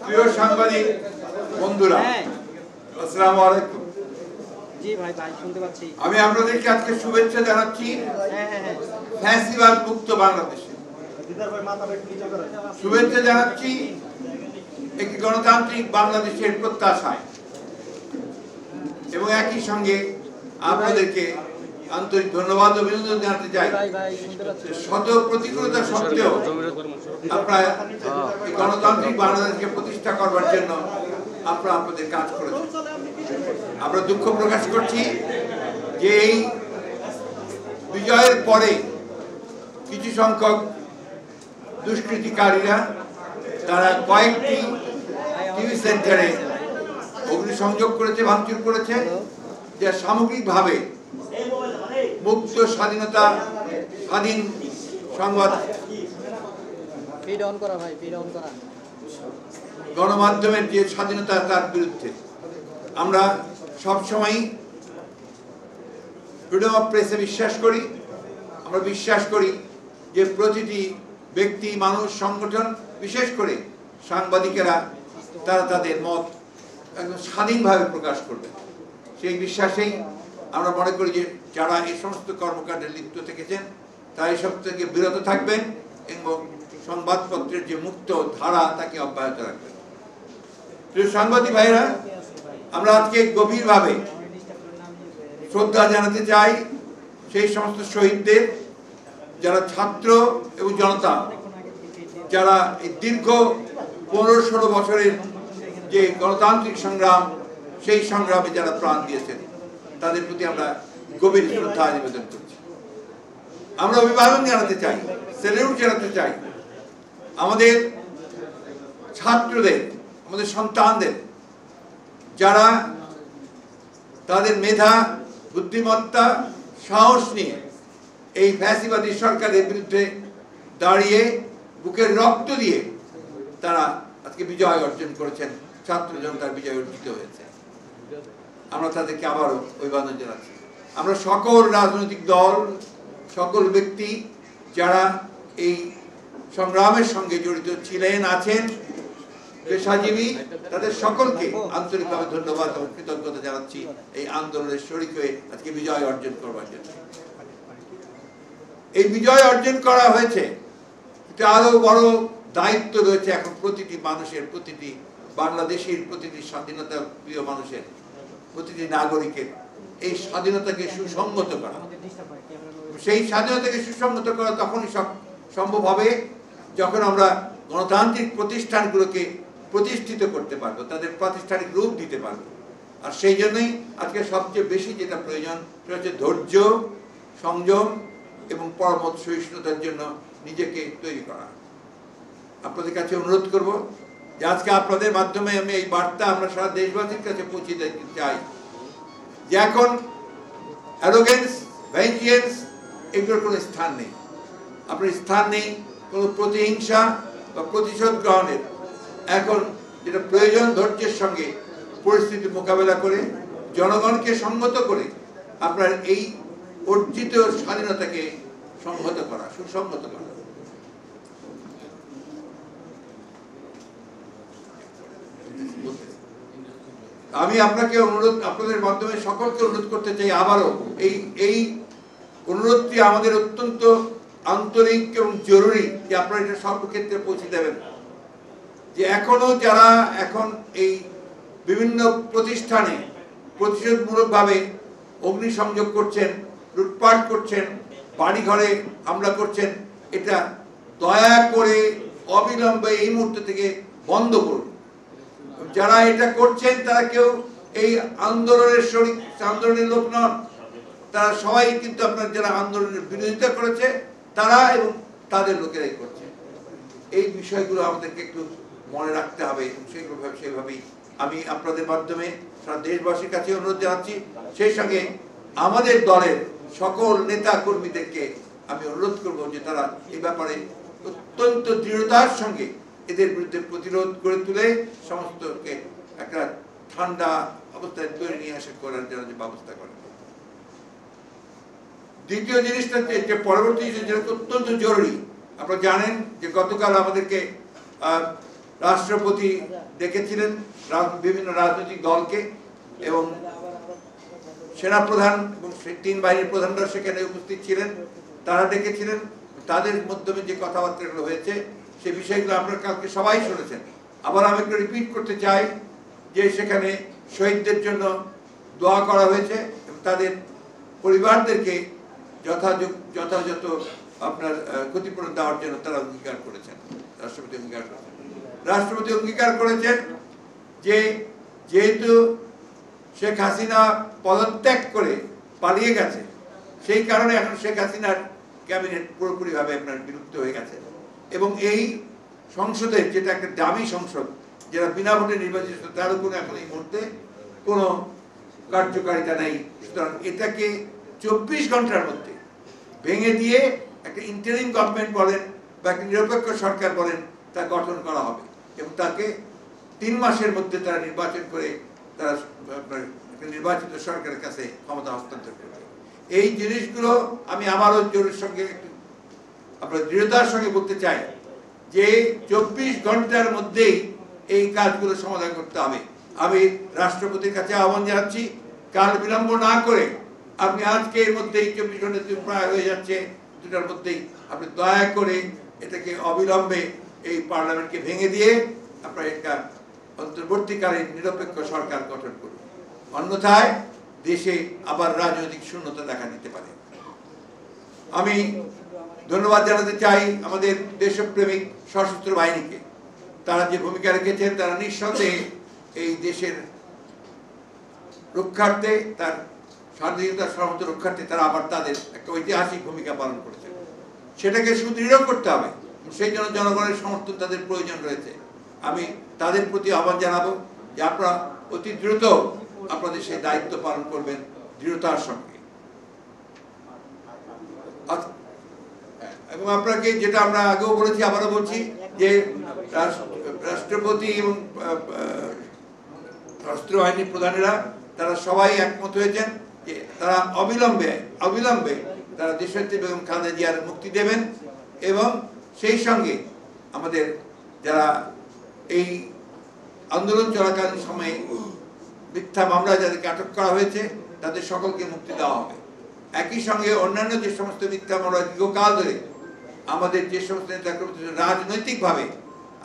প্রিয় সাংবাদিক বন্ধুরা, আসসালামু আলাইকুম। জি ভাই শুনতে পাচ্ছি। আমি আপনাদেরকে আজকে শুভেচ্ছা জানাচ্ছি ফ্যাসিবাদ মুক্ত বাংলাদেশে। শুভেচ্ছা জানাচ্ছি একটি গণতান্ত্রিক বাংলাদেশের প্রত্যাশায়, এবং একই সঙ্গে আপনাদেরকে আন্তরিক ধন্যবাদ অভিনন্দন জানাতে চাই। শত প্রতিকূলতা সত্ত্বেও আপনারা এই গণতান্ত্রিক বাংলাদেশকে প্রতিষ্ঠা করবার জন্য আপনারা আপনাদের কাজ করেছেন। আমরা দুঃখ প্রকাশ করছি যে এই বিজয়ের পরে কিছু সংখ্যক দুষ্কৃতিকারীরা তারা কয়েকটি টিভি সেন্টারে অগ্নিসংযোগ করেছে, ভাঙচুর করেছে, যা সামগ্রিকভাবে মুক্ত স্বাধীন সংবাদ গণমাধ্যমের যে স্বাধীনতা তার বিরুদ্ধে। আমরা সবসময় ফ্রিডম অফ প্রেসে বিশ্বাস করি। আমরা বিশ্বাস করি যে প্রতিটি ব্যক্তি, মানুষ, সংগঠন, বিশেষ করে সাংবাদিকেরা তারা তাদের মত একদম স্বাধীনভাবে প্রকাশ করবে। সেই বিশ্বাসেই আমরা মনে করি যে যারা এই সমস্ত কর্মকাণ্ডে লিপ্ত থেকেছেন তারা এসব থেকে বিরত থাকবেন এবং সংবাদপত্রের যে মুক্ত ধারা তাকে অব্যাহত রাখবেন। প্রিয় সাংবাদিক ভাইরা, আমরা আজকে গভীরভাবে শ্রদ্ধা জানাতে চাই সেই সমস্ত শহীদদের, যারা ছাত্র এবং জনতা, যারা এই দীর্ঘ 15-16 বছরের যে গণতান্ত্রিক সংগ্রাম, সেই সংগ্রামে যারা প্রাণ দিয়েছেন, তাদের প্রতি আমরা গভীর শ্রদ্ধা নিবেদন করছি। আমরা অভিবাদন জানাতে চাই, স্যালিউট জানাতে চাই আমাদের ছাত্রদের, আমাদের সন্তানদের, যারা তাদের মেধা, বুদ্ধিমত্তা, সাহস নিয়ে এই ফ্যাসিবাদী সরকারের বিরুদ্ধে দাঁড়িয়ে বুকের রক্ত দিয়ে তারা আজকে বিজয় অর্জন করেছেন, ছাত্র জনতার বিজয় অর্জিত হয়েছে। আমরা তাদেরকে আবারও অভিবাদন জানাচ্ছি। আমরা সকল রাজনৈতিক দল, সকল ব্যক্তি যারা এই সংগ্রামের সঙ্গে জড়িত ছিলেন, আছেন, পেশাজীবী, তাদের সকলকে আন্তরিকভাবে ধন্যবাদ এবং কৃতজ্ঞতা জানাচ্ছি এই আন্দোলনের শরীক হয়ে আজকে বিজয় অর্জন করবার জন্য। এই বিজয় অর্জন করা হয়েছে, আরো বড় দায়িত্ব রয়েছে এখন প্রতিটি মানুষের, প্রতিটি বাংলাদেশের, প্রতিটি স্বাধীনতা প্রিয় মানুষের, প্রতিটি নাগরিকের এই স্বাধীনতাকে সুসংগত করা। সেই স্বাধীনতাকে সুসংগত করা তখনই সম্ভব হবে যখন আমরা গণতান্ত্রিক প্রতিষ্ঠানগুলোকে প্রতিষ্ঠিত করতে পারবো, তাদের প্রাতিষ্ঠানিক রূপ দিতে পারবো। আর সেই জন্যই আজকে সবচেয়ে বেশি যেটা প্রয়োজন সেটা হচ্ছে ধৈর্য, সংযম এবং পরমত সহিষ্ণুতার জন্য নিজেকে তৈরি করা। আপনাদের কাছে অনুরোধ করব যে আজকে আপনাদের মাধ্যমে আমি এই বার্তা আমরা সারা দেশবাসীর কাছে পৌঁছে দিতে চাই যে এখন অ্যারোগেন্স, ভেঞ্জিয়েন্স এগুলোর কোনো স্থান নেই। আপনার স্থান নেই কোনো প্রতিহিংসা বা প্রতিশোধ গ্রহণের। এখন যেটা প্রয়োজন, ধৈর্যের সঙ্গে পরিস্থিতি মোকাবেলা করে জনগণকে সংহত করে আপনার এই অর্জিত স্বাধীনতাকে সংহত করা, সুসংহত করা। আমি আপনাদের মাধ্যমে সকলকে অনুরোধ করতে চাই আবারও এই অনুরোধটি আমাদের অত্যন্ত আন্তরিক এবং জরুরি যে আপনারা এটা সর্বক্ষেত্রে পৌঁছে দেবেন। যে এখনো যারা এখন এই বিভিন্ন প্রতিষ্ঠানে প্রতিশোধমূলকভাবে অগ্নিসংযোগ করছেন, লুটপাট করছেন, বাড়িঘরে হামলা করছেন, এটা দয়া করে অবিলম্বে এই মুহূর্ত থেকে বন্ধ করুন। যারা এটা করছেন তারা কেউ এই আন্দোলনের লোক নন, তারা সবাই কিন্তু আপনার যারা আন্দোলনের বিরোধিতা করেছে তারা এবং তাদের লোকেরাই করছে। এই বিষয়গুলো আমাদেরকে একটু মনে রাখতে হবে। সেইভাবেই আমি আপনাদের মাধ্যমে সারা দেশবাসীর কাছে অনুরোধ জানাচ্ছি। সেই সঙ্গে আমাদের দলের সকল নেতা কর্মীদেরকে আমি অনুরোধ করব যে তারা এই ব্যাপারে অত্যন্ত দৃঢ়তার সঙ্গে এদের বিরুদ্ধে প্রতিরোধ করে তুলে সমস্তকে একটা ঠান্ডা অবস্থায় তৈরি নিয়ে আসা করার জন্য যে ব্যবস্থা করেন। দ্বিতীয় জিনিসটা যে পরবর্তী যেটা অত্যন্ত জরুরি, আপনারা জানেন যে গতকাল আমাদেরকে রাষ্ট্রপতি ডেকেছিলেন বিভিন্ন রাজনৈতিক দলকে এবং সেনাপ্রধান এবং তিন বাহিনীর প্রধানরা সেখানে উপস্থিত ছিলেন, তারা ডেকেছিলেন। তাদের মাধ্যমে যে কথাবার্তাগুলো হয়েছে সে বিষয়গুলো আপনারা কালকে সবাই শুনেছেন। আবার আমি একটু রিপিট করতে চাই যে সেখানে শহীদদের জন্য দোয়া করা হয়েছে এবং তাদের পরিবারদেরকে যথাযথ আপনার ক্ষতিপূরণ দেওয়ার জন্য তারা অঙ্গীকার করেছেন। রাষ্ট্রপতি অঙ্গীকার করেছেন যে যেহেতু শেখ হাসিনা পদত্যাগ করে পালিয়ে গেছে, সেই কারণে এখন শেখ হাসিনার ক্যাবিনেট পুরোপুরিভাবে আপনার বিলুপ্ত হয়ে গেছে এবং এই সংসদের যেটা একটা দামি সংসদ, যেটা বিনা ভোটে নির্বাচিত, তারও কোনো এখন এই মুহূর্তে কোনো কার্যকারিতা নেই। সুতরাং এটাকে 24 ঘন্টার মধ্যে ভেঙে দিয়ে একটা ইন্টারিম গভর্নমেন্ট বলেন বা একটা নিরপেক্ষ সরকার বলেন তা গঠন করা হবে এবং তাকে 3 মাসের মধ্যে তারা নির্বাচন করে তারা একটা নির্বাচিত সরকারের কাছে ক্ষমতা হস্তান্তর করবে। এই জিনিসগুলো আমি আবারও জোরের সঙ্গে একটু আপনার দৃঢ়তার সঙ্গে বলতে চাই যে 24 ঘন্টার মধ্যেই এই কাজগুলো সমাধান করতে হবে। আমি রাষ্ট্রপতির কাছে আহ্বান জানাচ্ছি, কাল বিলম্ব না করে আপনি আজকে এর মধ্যেই 24 ঘন্টা প্রায় হয়ে যাচ্ছে, দুটার মধ্যেই আপনি দয়া করে এটাকে অবিলম্বে এই পার্লামেন্টকে ভেঙে দিয়ে আপনার একটা অন্তর্বর্তীকালীন নিরপেক্ষ সরকার গঠন করুন। অন্যথায় দেশে আবার রাজনৈতিক শূন্যতা দেখা দিতে পারে। আমি ধন্যবাদ জানাতে চাই আমাদের দেশপ্রেমিক সশস্ত্র বাহিনীকে। তারা যে ভূমিকা রেখেছেন, তারা নিঃসন্দেহে এই দেশের রক্ষার্থে, তার স্বাধীনতার সর্বত রক্ষার্থে তারা আবার তাদের একটা ঐতিহাসিক ভূমিকা পালন করেছেন। সেটাকে সুদৃঢ় করতে হবে, সেই জন্য জনগণের সমর্থন তাদের প্রয়োজন রয়েছে। আমি তাদের প্রতি আহ্বান জানাবো যে আপনারা অতি দ্রুত আপনাদের সেই দায়িত্ব পালন করবেন দৃঢ়তার সঙ্গে। এবং আপনাকে যেটা আমরা আগেও বলেছি, আবারও বলছি যে রাষ্ট্রপতি এবং সশস্ত্র বাহিনীর প্রধানেরা তারা সবাই একমত হয়েছেন যে তারা অবিলম্বে তারা দেশনেত্রী বেগম খালেদা জিয়ার মুক্তি দেবেন এবং সেই সঙ্গে আমাদের যারা এই আন্দোলন চলাকালীন সময়ে মিথ্যা মামলায় যাদেরকে আটক করা হয়েছে তাদের সকলকে মুক্তি দেওয়া হবে। একই সঙ্গে অন্যান্য যে সমস্ত মিথ্যা মামলা দীর্ঘকাল ধরে আমাদের যে সমস্ত নেতাকর্মী রাজনৈতিকভাবে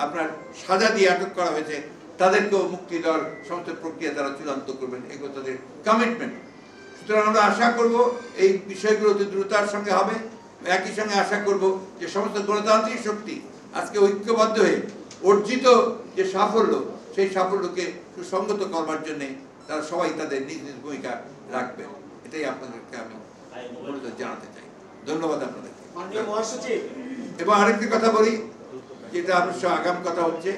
আপনার সাজা দিয়ে আটক করা হয়েছে তাদেরকেও মুক্তি দেওয়ার সমস্ত প্রক্রিয়া তারা চূড়ান্ত করবেন, এগুলো তাদের কমিটমেন্ট। সুতরাং আমরা আশা করব এই বিষয়গুলো অতি দ্রুততার সঙ্গে হবে। একই সঙ্গে আশা করব যে সমস্ত গণতান্ত্রিক শক্তি আজকে ঐক্যবদ্ধ হয়ে অর্জিত যে সাফল্য, সেই সাফল্যকে সুসংগত করবার জন্য তারা সবাই তাদের নিজ নিজ ভূমিকা রাখবেন। এটাই আপনাদেরকে আমি মূলত জানাতে চাই। ধন্যবাদ আপনাদেরকে। এবং আরেকটি কথা বলি, যেটা অবশ্য আগাম কথা হচ্ছে,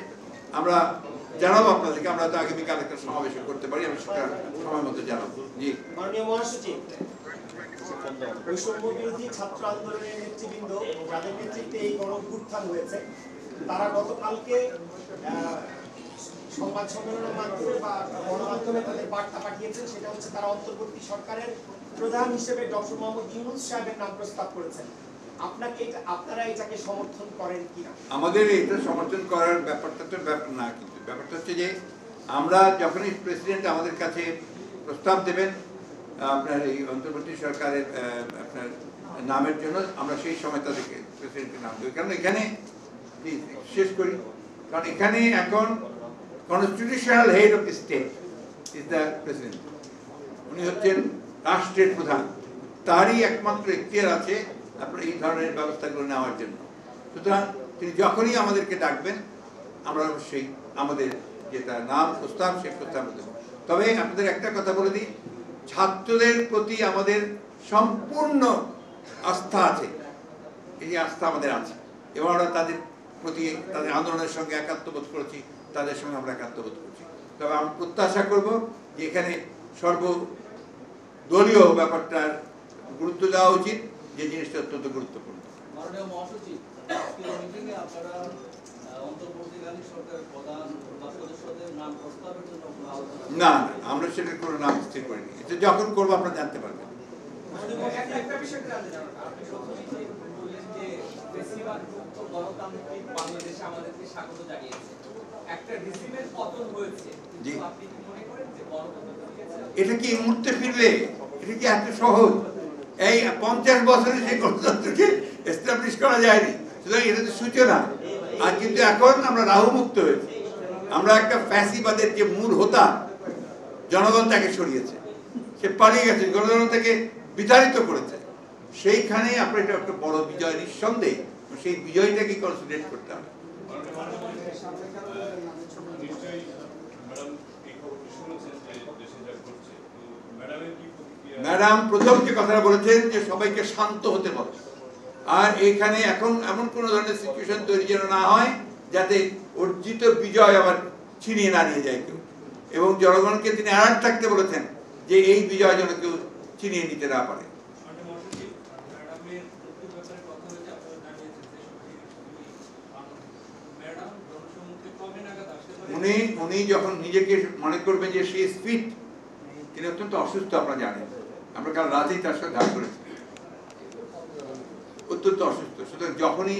আমরা জানাবো আপনাদেরকে, আমরা তো আগামীকাল একটা সমাবেশ করতে পারি, আমি সেটা সময় মতো জানাবো। জি মাননীয় মহাসচিব, বৈষম্য বিরোধী ছাত্র আন্দোলনের নেতৃবৃন্দ যাদের নেতৃত্বে এই গণঅভ্যুত্থান হয়েছে, তারা গতকালকে সংবাদ সম্মেলনের মাধ্যমে বা গণমাধ্যমে তাদের বার্তা পাঠিয়েছেন। সেটা হচ্ছে তারা অন্তর্বর্তী সরকারের প্রধান হিসেবে ডক্টর মোহাম্মদ ইউনূস সাহেবের নাম প্রস্তাব করেছেন। আপনারা এটাকে সমর্থন করেন কিনা? আমাদের এটা সমর্থন করার ব্যাপারটা তো ব্যাপার না, কিন্তু ব্যাপারটা হচ্ছে যে আমরা যখনই প্রেসিডেন্ট আমাদের কাছে প্রস্তাব দেবেন আপনার এই অন্তর্বর্তী সরকারের আপনার নামের জন্য, আমরা সেই সময় তাদেরকে প্রেসিডেন্টের নাম দেবো। কারণ এখানে শেষ করি, কারণ এখানে এখন constitutional head of the state is the president. উনি হচ্ছেন রাষ্ট্রের প্রধান, তারই একমাত্র এখতিয়ার আছে আপনার এই ধরনের ব্যবস্থাগুলো নেওয়ার জন্য। সুতরাং তিনি যখনই আমাদেরকে ডাকবেন আমরা অবশ্যই আমাদের যেটা নাম প্রস্তাব সে প্রস্তাব দেব। তবে আপনাদের একটা কথা বলে দিই, ছাত্রদের প্রতি আমাদের সম্পূর্ণ আস্থা আছে, এই আস্থা আমাদের আছে এবং আমরা তাদের প্রতি তাদের আন্দোলনের সঙ্গে একাত্মবোধ করেছি, তাদের সঙ্গে আমরা একাত্মবোধ করছি। তবে আমরা প্রত্যাশা করব যে এখানে সর্বদলীয় ব্যাপারটার গুরুত্ব দেওয়া উচিত, যে জিনিসটা অত্যন্ত গুরুত্বপূর্ণ। মাননীয় মহাসচিব, আজকের মিটিংয়ে আপনারা অন্তর্বর্তীকালীন সরকারের প্রধান বা সদস্যদের নাম প্রস্তাবের জন্য না, আমরা সেটা কোনো নাম স্থির করিনি। এটা যখন করবো আপনারা জানতে পারবেন। একটা বিষয় জানতে চান, আপনি প্রথমেই বললেন যে বেশিরভাগ গণতান্ত্রিক বাংলাদেশে আমাদেরকে স্বাগত জানিয়েছে। একটা রিজিমের পতন হয়েছে, জি। কিন্তু আপনি কি মনে করেন যে গণতন্ত্র ফিরেছে? এটা কি এই মুহূর্তে ফিরবে? এটা কি এত সহজ? এই 50 বছরে সেই গণতন্ত্রকে এস্টাবলিশ করা যায়নি। সুতরাং এটা তো সূচনা। আর কিন্তু এখন আমরা রাহু মুক্ত হয়েছি। আমরা একটা ফ্যাসিবাদের যে মূল হোতা, জনগণ তাকে সরিয়েছে, সে পালিয়ে গেছে, জনগণ তাকে বিতাড়িত করেছে। সেইখানে আপনার এটা একটা বড় বিজয় নিঃসন্দেহে। সেই বিজয়টাকে কনসিডারেট করতে হবে। ম্যাডাম প্রথম যে কথাটা বলেছেন যে সবাইকে শান্ত হতে বলে, আর এখানে এখন এমন কোন ধরনের সিচুয়েশন তৈরি যেন না হয় যাতে অর্জিত বিজয় আবার ছিনিয়ে না নিয়ে যায় কেউ। এবং জনগণকে তিনি অ্যালার্ট থাকতে বলেছেন যে এই বিজয় যেন কেউ ছিনিয়ে নিতে না পারে। উনি যখন নিজেকে মনে করবেন যে সে ফিট, তিনি অত্যন্ত অসুস্থ, আপনারা জানেন, আমরা কাল রাতেই তার সাথে দেখা করেছি, অত্যন্ত অসুস্থ। সুতরাং যখনই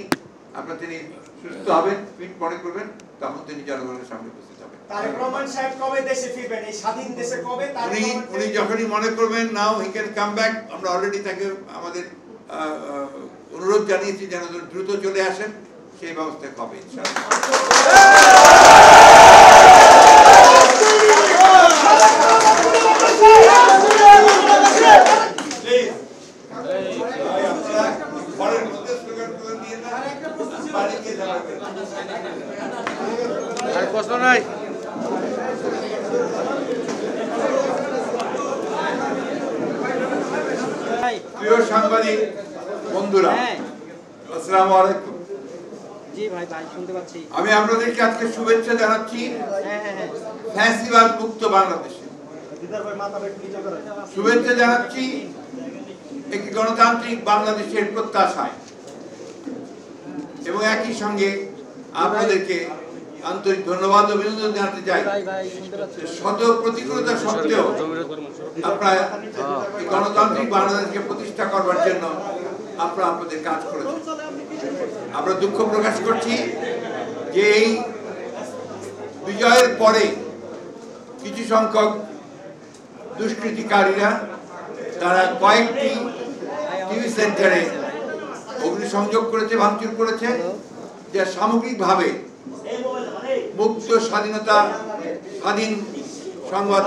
আপনার তিনি সুস্থ হবেন, ফিট মনে করবেন, তখন তিনি জনগণের সামনে উপস্থিত হবেন। তারেক রহমান সাহেব কবে দেশে ফিরবেন? এই স্বাধীন দেশে কবে? উনি যখনই মনে করবেন নাও হি ক্যান কাম ব্যাক, আমরা অলরেডি তাকে আমাদের অনুরোধ জানিয়েছি যেন দ্রুত চলে আসেন, সেই ব্যবস্থা হবে প্রশ্ন নাই। প্রিয় সাংবাদিক বন্ধুরা, হ্যাঁ। আসসালামু আলাইকুম। জি ভাই শুনতে পাচ্ছি। আমি আপনাদেরকে আজকে শুভেচ্ছা জানাচ্ছি হ্যাঁ। ফ্যাসিবাদ মুক্ত বাংলাদেশে। শুভেচ্ছা জানাচ্ছি একটি গণতান্ত্রিক বাংলাদেশের প্রত্যাশায়, এবং একই সঙ্গে আপনাদেরকে আন্তরিক ধন্যবাদ ও অভিনন্দন জানাতে চাই। শত প্রতিকূলতা সত্ত্বেও আপনারা এই গণতান্ত্রিক বাংলাদেশকে প্রতিষ্ঠা করবার জন্য আপনারা আপনাদের কাজ করেছেন। আমরা দুঃখ প্রকাশ করছি যে এই বিজয়ের পরে কিছু সংখ্যক দুষ্কৃতিকারীরা তারা কয়েকটি টিভি সেন্টারে অগ্নিসংযোগ করেছে, ভাঙচুর করেছে, যা সামগ্রিকভাবে মুক্ত স্বাধীনতা, স্বাধীন সংবাদ,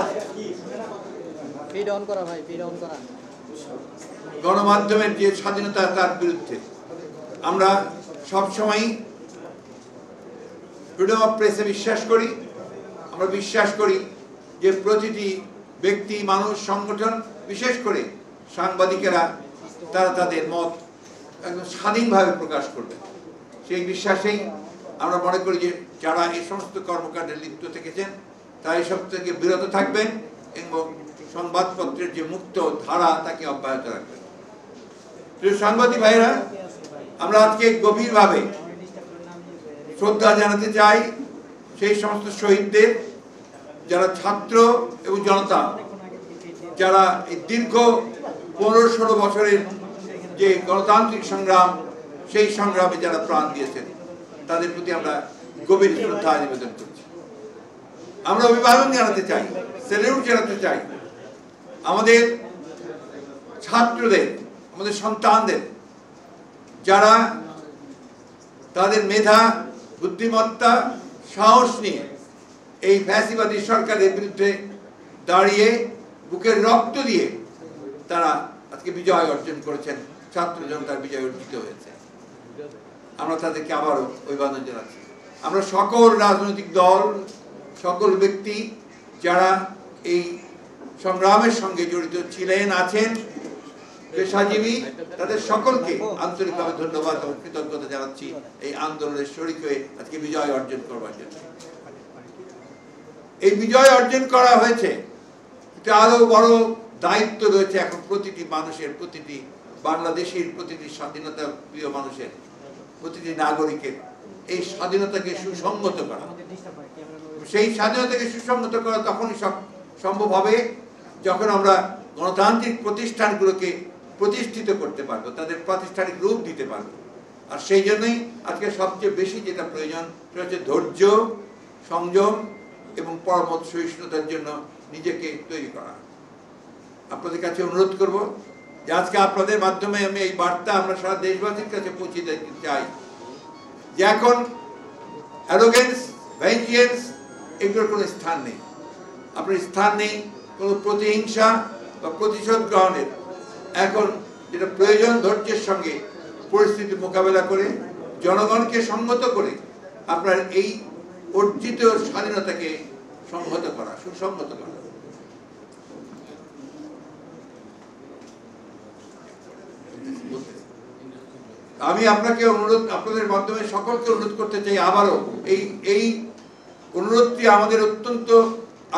গণমাধ্যমের যে স্বাধীনতা, তার বিরুদ্ধে। আমরা সবসময় ফ্রিডম অফ প্রেসে বিশ্বাস করি। আমরা বিশ্বাস করি যে প্রতিটি ব্যক্তি, মানুষ, সংগঠন, বিশেষ করে সাংবাদিকেরা, তারা তাদের মত একদম স্বাধীনভাবে প্রকাশ করবে। সেই বিশ্বাসেই আমরা মনে করি যে যারা এই সমস্ত কর্মকাণ্ডে লিপ্ত থেকেছেন তারা এসব থেকে বিরত থাকবেন এবং সংবাদপত্রের যে মুক্ত ধারা তাকে অব্যাহত রাখবেন। প্রিয় সাংবাদিক ভাইরা, আমরা আজকে গভীরভাবে শ্রদ্ধা জানাতে চাই সেই সমস্ত শহীদদের, যারা ছাত্র এবং জনতা, যারা এই দীর্ঘ 15-16 বছরের যে গণতান্ত্রিক সংগ্রাম, সেই সংগ্রামে যারা প্রাণ দিয়েছেন, তাদের প্রতি আমরা গভীর শ্রদ্ধা নিবেদন করছি। আমরা অভিবাদন জানাতে চাই, স্যালিউট জানাতে চাই আমাদের ছাত্রদের, আমাদের সন্তানদের, যারা তাদের মেধা, বুদ্ধিমত্তা, সাহস নিয়ে এই ফ্যাসিবাদী সরকারের বিরুদ্ধে দাঁড়িয়ে বুকের রক্ত দিয়ে তারা আজকে বিজয় অর্জন করেছেন, ছাত্র জনতার বিজয় অর্জিত হয়েছে। আমরা তাদেরকে আবারও অভিবাদন জানাচ্ছি। আমরা সকল রাজনৈতিক দল, সকল ব্যক্তি যারা এই সংগ্রামের সঙ্গে জড়িত ছিলেন, আছেন, পেশাজীবী, তাদের সকলকে আন্তরিকভাবে ধন্যবাদ এবং কৃতজ্ঞতা জানাচ্ছি এই আন্দোলনের শরীক হয়ে আজকে বিজয় অর্জন করবার জন্য। এই বিজয় অর্জন করা হয়েছে, কিন্তু আরো বড় দায়িত্ব রয়েছে এখন প্রতিটি মানুষের, প্রতিটি বাংলাদেশের, প্রতিটি স্বাধীনতা প্রিয় মানুষের, প্রতিটি নাগরিকের এই স্বাধীনতাকে সুসংগত করা। সেই স্বাধীনতাকে সুসংগত করা তখনই সম্ভব হবে যখন আমরা গণতান্ত্রিক প্রতিষ্ঠানগুলোকে প্রতিষ্ঠিত করতে পারবো, তাদের প্রাতিষ্ঠানিক রূপ দিতে পারবো। আর সেই জন্যই আজকে সবচেয়ে বেশি যেটা প্রয়োজন সেটা হচ্ছে ধৈর্য, সংযম এবং পরমত সহিষ্ণুতার জন্য নিজেকে তৈরি করা। আপনাদের কাছে অনুরোধ করব যে আজকে আপনাদের মাধ্যমে আমি এই বার্তা আমরা সারা দেশবাসীর কাছে পৌঁছে দিতে চাই যে এখন অ্যারোগেন্স, ভেঞ্জিয়েন্স এগুলোর কোনো স্থান নেই। আপনার স্থান নেই কোনো প্রতিহিংসা বা প্রতিশোধ গ্রহণের। এখন যেটা প্রয়োজন, ধৈর্যের সঙ্গে পরিস্থিতি মোকাবেলা করে জনগণকে সংহত করে আপনার এই অর্জিত স্বাধীনতাকে সংহত করা, সুসংহত করা। আমি আপনাদের মাধ্যমে সকলকে অনুরোধ করতে চাই আবারও এই অনুরোধটি আমাদের অত্যন্ত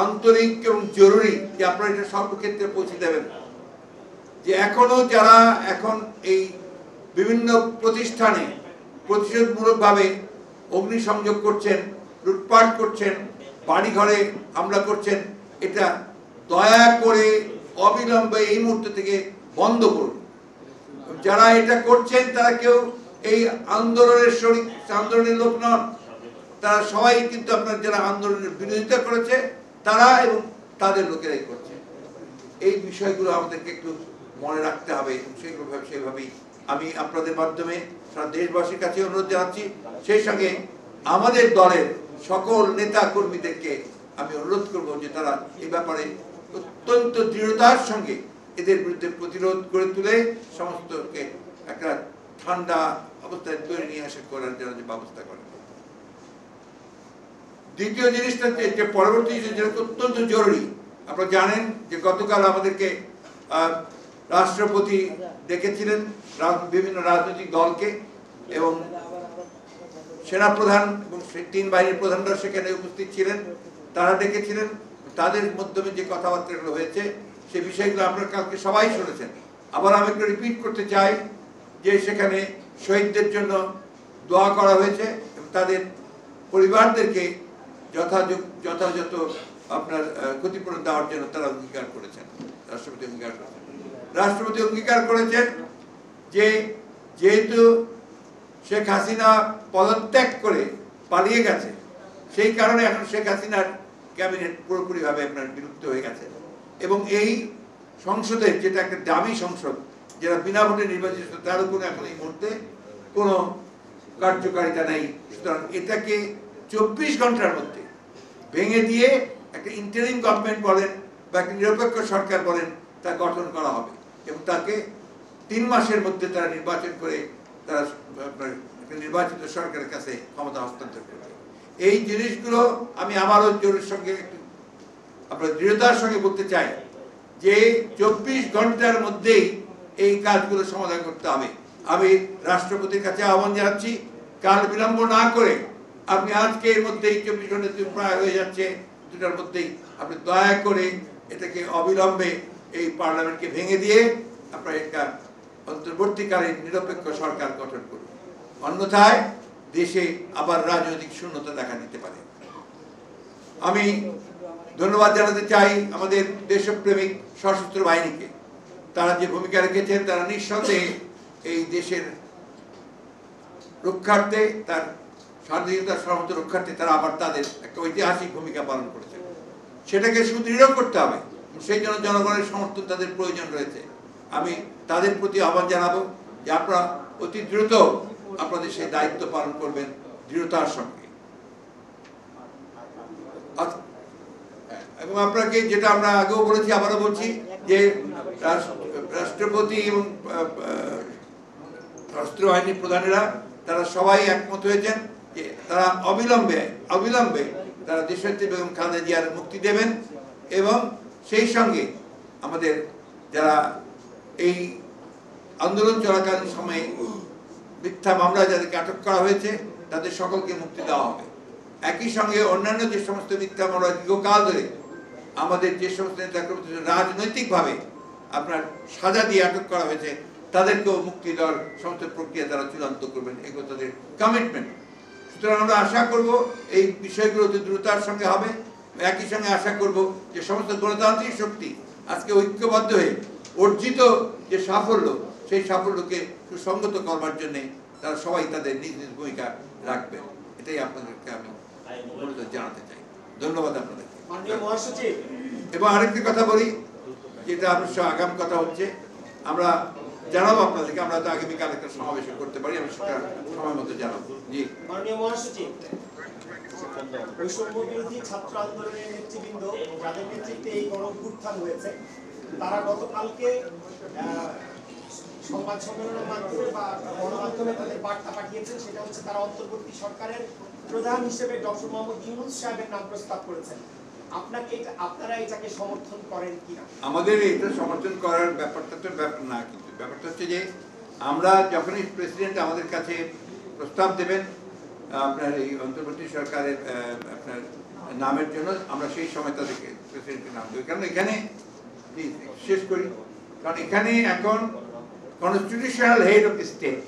আন্তরিক এবং জরুরি যে আপনারা এটা সর্বক্ষেত্রে পৌঁছে দেবেন। যে এখনো যারা এখন এই বিভিন্ন প্রতিষ্ঠানে প্রতিশোধমূলকভাবে অগ্নিসংযোগ করছেন, লুটপাট করছেন, বাড়িঘরে হামলা করছেন, এটা দয়া করে অবিলম্বে এই মুহূর্ত থেকে বন্ধ করুন। যারা এটা করছেন তারা কেউ এই আন্দোলনের লোক নন, তারা সবাই কিন্তু আপনার যারা আন্দোলনের বিরোধিতা করেছে তারা এবং তাদের লোকেরাই করছে। এই বিষয়গুলো আমাদেরকে একটু মনে রাখতে হবে এবং সেইভাবেই আমি আপনাদের মাধ্যমে সারা দেশবাসীর কাছে অনুরোধ জানাচ্ছি। সেই সঙ্গে আমাদের দলের সকল নেতা কর্মীদেরকে আমি অনুরোধ করব যে তারা এই ব্যাপারে অত্যন্ত দৃঢ়তার সঙ্গে এদের বিরুদ্ধে প্রতিরোধ করে তুলে সমস্তকে একটা ঠান্ডা অবস্থায় তৈরি নিয়ে আসা করার জন্য যে ব্যবস্থা করেন। দ্বিতীয় জিনিসটা যে পরবর্তী যেটা অত্যন্ত জরুরি, আপনারা জানেন যে গতকাল আমাদেরকে রাষ্ট্রপতি ডেকেছিলেন বিভিন্ন রাজনৈতিক দলকে এবং সেনাপ্রধান এবং তিন বাহিনীর প্রধানরা সেখানে উপস্থিত ছিলেন। তারা ডেকেছিলেন, তাদের মাধ্যমে যে কথাবার্তাগুলো হয়েছে সেই বিষয়গুলো আপনারা কালকে সবাই শুনেছেন। আবার আমি একটু রিপিট করতে চাই যে সেখানে শহীদদের জন্য দোয়া করা হয়েছে এবং তাদের পরিবারদেরকে যথাযথ আপনার ক্ষতিপূরণ দেওয়ার জন্য তারা অঙ্গীকার করেছেন। রাষ্ট্রপতি অঙ্গীকার করেছেন যে যেহেতু শেখ হাসিনা পদত্যাগ করে পালিয়ে গেছে, সেই কারণে এখন শেখ হাসিনার ক্যাবিনেট পুরোপুরিভাবে আপনার বিলুপ্ত হয়ে গেছে এবং এই সংসদের যেটা একটা দামি সংসদ, যেটা বিনা ভোটে নির্বাচিত, তারও কোনো এখন এই মুহূর্তে কোনো কার্যকারিতা নেই। সুতরাং এটাকে 24 ঘন্টার মধ্যে ভেঙে দিয়ে একটা ইন্টারিম গভর্নমেন্ট বলেন বা একটা নিরপেক্ষ সরকার বলেন তা গঠন করা হবে এবং তাকে 3 মাসের মধ্যে তারা নির্বাচন করে তারা আপনার নির্বাচিত সরকারের কাছে ক্ষমতা হস্তান্তর করবে। এই জিনিসগুলো আমি আমারও জোরের সঙ্গে একটু আপনার দৃঢ়তার সঙ্গে বলতে চাই যে 24 ঘন্টার মধ্যেই এই কাজগুলো সমাধান করতে হবে। আমি রাষ্ট্রপতির কাছে আহ্বান জানাচ্ছি, কাল বিলম্ব না করে আপনি আজকে এর মধ্যেই 24 ঘন্টা প্রায় হয়ে যাচ্ছে, 2টার মধ্যেই আপনি দয়া করে এটাকে অবিলম্বে এই পার্লামেন্টকে ভেঙে দিয়ে আপনার একটা অন্তর্বর্তীকালীন নিরপেক্ষ সরকার গঠন করুন। অন্যথায় দেশে আবার রাজনৈতিক শূন্যতা দেখা দিতে পারে। আমি ধন্যবাদ জানাতে চাই আমাদের দেশপ্রেমিক সশস্ত্র বাহিনীকে। তারা যে ভূমিকা রেখেছেন, তারা নিঃসন্দেহে এই দেশের রক্ষার্থে, তার স্বাধীনতা সার্বভৌমত্ব রক্ষার্থে তারা আবার তাদের একটা ঐতিহাসিক ভূমিকা পালন করেছেন। সেটাকে সুদৃঢ় করতে হবে, সেই জন্য জনগণের সমর্থন তাদের প্রয়োজন রয়েছে। আমি তাদের প্রতি আহ্বান জানাবো যে আপনারা অতি দ্রুত আপনাদের সেই দায়িত্ব পালন করবেন দৃঢ়তার সঙ্গে। এবং আপনাকে যেটা আমরা আগেও বলেছি, আবারও বলছি যে রাষ্ট্রপতি এবং সশস্ত্র বাহিনীর প্রধানেরা তারা সবাই একমত হয়েছেন যে তারা অবিলম্বে তারা দেশনেত্রী বেগম খালেদা জিয়ার মুক্তি দেবেন এবং সেই সঙ্গে আমাদের যারা এই আন্দোলন চলাকালীন সময়ে মিথ্যা মামলায় যাদেরকে আটক করা হয়েছে তাদের সকলকে মুক্তি দেওয়া হবে। একই সঙ্গে অন্যান্য যে সমস্ত মিথ্যা মামলা দীর্ঘকাল ধরে আমাদের যে সমস্ত নেতাকর্মী রাজনৈতিকভাবে আপনার সাজা দিয়ে আটক করা হয়েছে তাদেরকেও মুক্তি দেওয়ার সমস্ত প্রক্রিয়া তারা চূড়ান্ত করবেন, এগুলো তাদের কমিটমেন্ট। সুতরাং আমরা আশা করব এই বিষয়গুলো দ্রুততার সঙ্গে হবে। একই সঙ্গে আশা করব যে সমস্ত গণতান্ত্রিক শক্তি আজকে ঐক্যবদ্ধ হয়ে অর্জিত যে সাফল্য, সেই সাফল্যকে সুসংগত করবার জন্য তারা সবাই তাদের নিজ নিজ ভূমিকা রাখবেন। এটাই আপনাদেরকে আমি জানাতে চাই। ধন্যবাদ আপনাদেরকে। মাননীয় মহাসচিব, এবং আরেকটি কথা বলি, যেটা অবশ্য আগাম কথা হচ্ছে, আমরা জানাবো আপনাদেরকে, আমরা তো আগামীকাল একটা সমাবেশ করতে পারি, আমি সেটা সময় মতো জানাবো। জি মাননীয় মহাসচিব, বৈষম্য বিরোধী ছাত্র আন্দোলনের নেতৃবৃন্দ যাদের নেতৃত্বে এই গণঅভ্যুত্থান হয়েছে, তারা গতকালকে সংবাদ সম্মেলনের মাধ্যমে বা গণমাধ্যমে তাদের বার্তা পাঠিয়েছেন, সেটা হচ্ছে তারা অন্তর্বর্তী সরকারের প্রধান হিসেবে ডক্টর মোহাম্মদ ইউনূস সাহেবের নাম প্রস্তাব করেছেন। আপনারা এটাকে সমর্থন করেন কিনা? আমাদের এটা সমর্থন করার ব্যাপারটা তো ব্যাপার না, কিন্তু ব্যাপারটা হচ্ছে যে আমরা যখনই প্রেসিডেন্ট আমাদের কাছে প্রস্তাব দেবেন আপনার এই অন্তর্বর্তী সরকারের আপনার নামের জন্য, আমরা সেই সময় তাদেরকে প্রেসিডেন্টের নাম দেবো। কারণ এখানে শেষ করি, কারণ এখানে এখন constitutional head of the state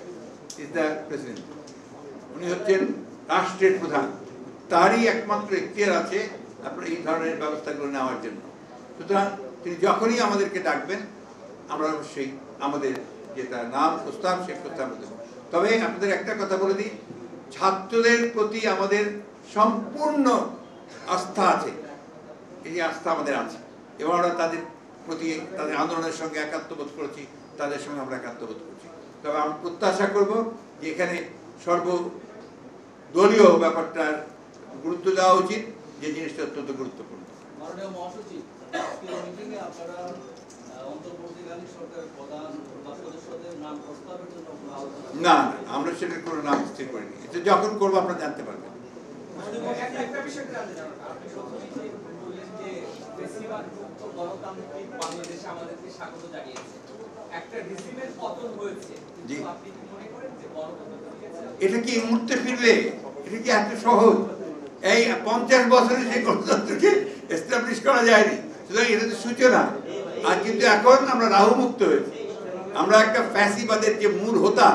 is the president. উনি হচ্ছেন রাষ্ট্রের প্রধান, তারই একমাত্র এখতিয়ার আছে আপনার এই ধরনের ব্যবস্থাগুলো নেওয়ার জন্য। সুতরাং তিনি যখনই আমাদেরকে ডাকবেন আমরা অবশ্যই আমাদের যেটা নাম প্রস্তাব সেই প্রস্তাব দেব। তবে আপনাদের একটা কথা বলে দিই, ছাত্রদের প্রতি আমাদের সম্পূর্ণ আস্থা আছে, এই আস্থা আমাদের আছে, এবং আমরা তাদের প্রতি তাদের আন্দোলনের সঙ্গে একাত্মবোধ করেছি, তাদের সঙ্গে আমরা একাত্মবোধ করছি। তবে আমরা প্রত্যাশা করব যে এখানে সর্বদলীয় ব্যাপারটার গুরুত্ব দেওয়া উচিত, যে জিনিসটা অত্যন্ত গুরুত্বপূর্ণ। মাননীয় মহাসচিব, আজকের মিটিংয়ে আপনারা অন্তর্বর্তীকালীন সরকারের প্রধান বা সদস্যদের নাম প্রস্তাবের জন্য আলোচনা না, আমরা সেটার কোনো নাম স্থির করিনি, এটা যখন করবো আপনারা জানতে পারবেন। একটা বিষয় জানতে চান, আপনি প্রথমেই যে বললেন যে বেশিরভাগ মুক্ত গণতান্ত্রিক বাংলাদেশে আমাদেরকে স্বাগত জানিয়েছে, একটা রিজিমের পতন হয়েছে, জি। তো আপনি কি মনে করেন যে গণতন্ত্র ফিরেছে? এটা কি এই মুহূর্তে ফিরবে? এটা কি এত সহজ? এই 50 বছরে সেই গণতন্ত্রকে এস্টাবলিশ করা যায়নি, সুতরাং এটা তো সূচনা। আর কিন্তু এখন আমরা রাহু মুক্ত হয়েছি, আমরা একটা ফ্যাসিবাদের যে মূল হোতা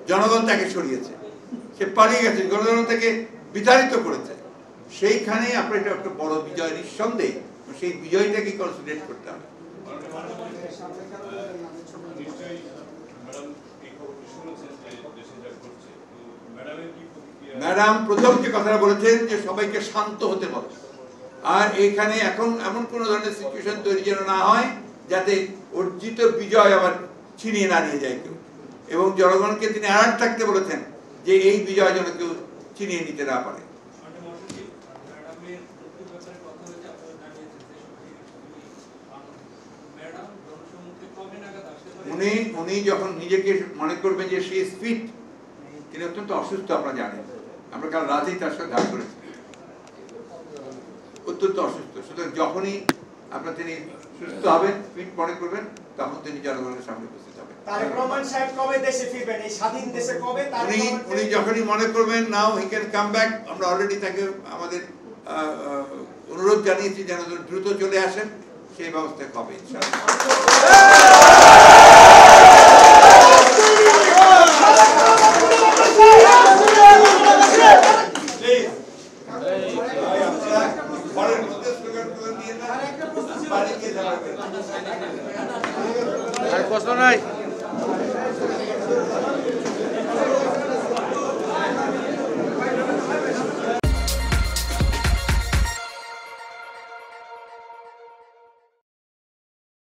জনগণ তাকে সরিয়েছে, সে পালিয়ে গেছে, জনগণ থেকে বিতাড়িত করেছে। সেইখানে আপনার এটা একটা বড় বিজয় নিঃসন্দেহে, সেই বিজয়টাকে কনসিডার করতে হবে। ম্যাডাম প্রথম যে কথাটা বলেছেন যে সবাইকে শান্ত হতে বলে, আর এখানে এখন এমন কোন ধরনের সিচুয়েশন তৈরি যেন না হয় যাতে অর্জিত বিজয় আবার ছিনিয়ে না নিয়ে যায় কেউ, এবং জনগণকে তিনি অ্যালার্ট থাকতে বলেছেন যে এই বিজয় যেন কেউ ছিনিয়ে নিতে না পারে। উনি যখন নিজেকে মনে করবেন যে সে ফিট, তিনি অত্যন্ত অসুস্থ, আপনারা জানেন, আমরা কাল রাতেই তার সাথে দেখা করেছি, অত্যন্ত অসুস্থ। সুতরাং যখনই আপনার তিনি সুস্থ হবেন, ফিট মনে করবেন, তখন তিনি জনগণের সামনে উপস্থিত হবেন। তারেক রহমান সাহেব কবে দেশে ফিরবেন? এই স্বাধীন দেশে কবে? উনি যখনই মনে করবেন নাও হি ক্যান কাম ব্যাক, আমরা অলরেডি তাকে আমাদের অনুরোধ জানিয়েছি যেন দ্রুত চলে আসেন, সেই ব্যবস্থা হবে আর প্রশ্ন নাই।